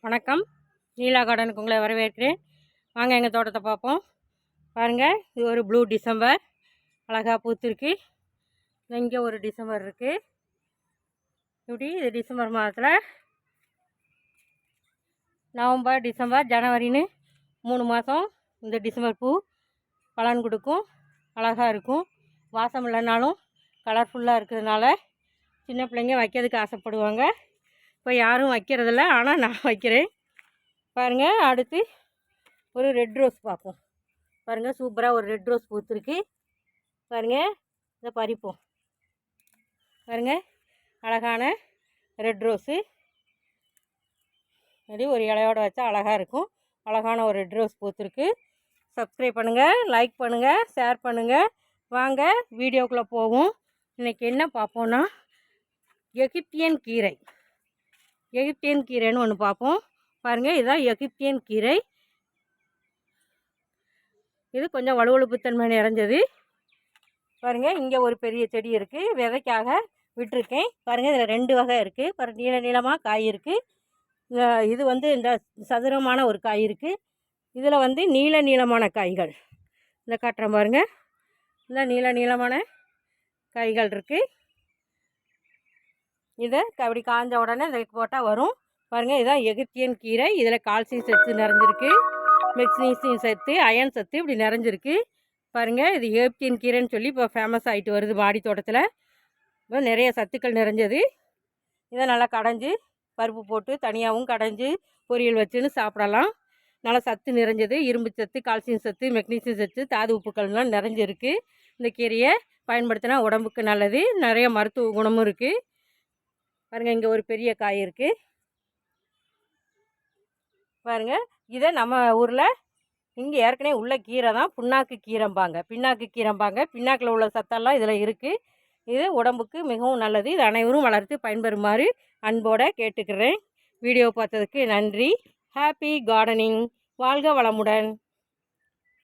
வணக்கம். நீலா கார்டனுக்கு உங்களை வரவேற்கிறேன். வாங்க எங்கள் தோட்டத்தை பார்ப்போம். பாருங்கள், இது ஒரு ப்ளூ டிசம்பர் அழகாக பூத்துருக்கு. இங்கே ஒரு டிசம்பர் இருக்குது. இப்படி இது டிசம்பர் மாதத்தில் நவம்பர், டிசம்பர், ஜனவரின்னு 3 மாதம் இந்த டிசம்பர் பூ பலன் கொடுக்கும். அழகாக இருக்கும். வாசம் இல்லைனாலும் கலர்ஃபுல்லாக இருக்கிறதுனால சின்ன பிள்ளைங்க வைக்கிறதுக்கு ஆசைப்படுவாங்க. இப்போ யாரும் வைக்கிறதில்ல, ஆனால் நான் வைக்கிறேன். பாருங்கள், அடுத்து ஒரு ரெட் ரோஸ் பார்ப்போம். பாருங்கள், சூப்பராக ஒரு ரெட் ரோஸ் பூத்துருக்கு. பாருங்கள், இதை பறிப்போம். பாருங்கள், அழகான ரெட் ரோஸு. அப்படி ஒரு இலையோடு வச்சா அழகாக இருக்கும். அழகான ஒரு ரெட் ரோஸ் பூத்துருக்கு. சப்ஸ்கிரைப் பண்ணுங்கள், லைக் பண்ணுங்கள், ஷேர் பண்ணுங்கள். வாங்க வீடியோக்குள்ளே போவோம். இன்றைக்கி என்ன பார்ப்போன்னா, எகிப்தியன் கீரை. எகிப்தியன் கீரைன்னு ஒன்று பார்ப்போம். பாருங்கள், இதுதான் எகிப்தியன் கீரை. இது கொஞ்சம் வலுவழுப்புத்தன்மை நிறைஞ்சது. பாருங்கள், இங்கே ஒரு பெரிய செடி இருக்குது. விதைக்காக விட்டுருக்கேன். பாருங்கள், இதில் 2 வகை இருக்குது. பாருங்கள், நீள நீளமாக காய் இருக்குது. இது இந்த சதுரமான ஒரு காய் இருக்குது. இதில் நீள நீளமான காய்கள் இந்த காட்டுறேன். பாருங்கள், இந்த நீள நீளமான காய்கள் இருக்குது. இதை அப்படி காஞ்ச உடனே இதை போட்டால் வரும். பாருங்கள், இதுதான் எகிப்தியன் கீரை. இதில் கால்சியம் சத்து நிறைஞ்சிருக்கு, மெக்னீசியம் சத்து, அயன் சத்து இப்படி நிறைஞ்சிருக்கு. பாருங்கள், இது எகிப்தியன் கீரைன்னு சொல்லி இப்போ ஃபேமஸ் ஆகிட்டு வருது மாடி தோட்டத்தில். இப்போ நிறைய சத்துக்கள் நிறைஞ்சது. இதை நல்லா கடைஞ்சி பருப்பு போட்டு தனியாகவும் கடைஞ்சி பொரியல் வச்சுன்னு சாப்பிடலாம். நல்லா சத்து நிறைஞ்சது. இரும்பு சத்து, கால்சியம் சத்து, மெக்னீசியம் சத்து, தாது உப்புக்கள்லாம் நிறைஞ்சிருக்கு. இந்த கீரையை பயன்படுத்தினா உடம்புக்கு நல்லது. நிறைய மருத்துவ குணமும் இருக்குது. பாருங்கள், இங்கே ஒரு பெரிய காய் இருக்குது. பாருங்கள், இதை நம்ம ஊரில் இங்கே ஏற்கனவே உள்ள கீரை தான் புண்ணாக்கு கீரைம்பாங்க, பின்னாக்கு கீரைம்பாங்க. பின்னாக்கில் உள்ள சத்தெல்லாம் இதில் இருக்குது. இது உடம்புக்கு மிகவும் நல்லது. இது அனைவரும் வளர்த்து பயன்பெறுமாறு அன்போடு கேட்டுக்கிறேன். வீடியோ பார்த்ததுக்கு நன்றி. Happy gardening. வாழ்க வளமுடன்.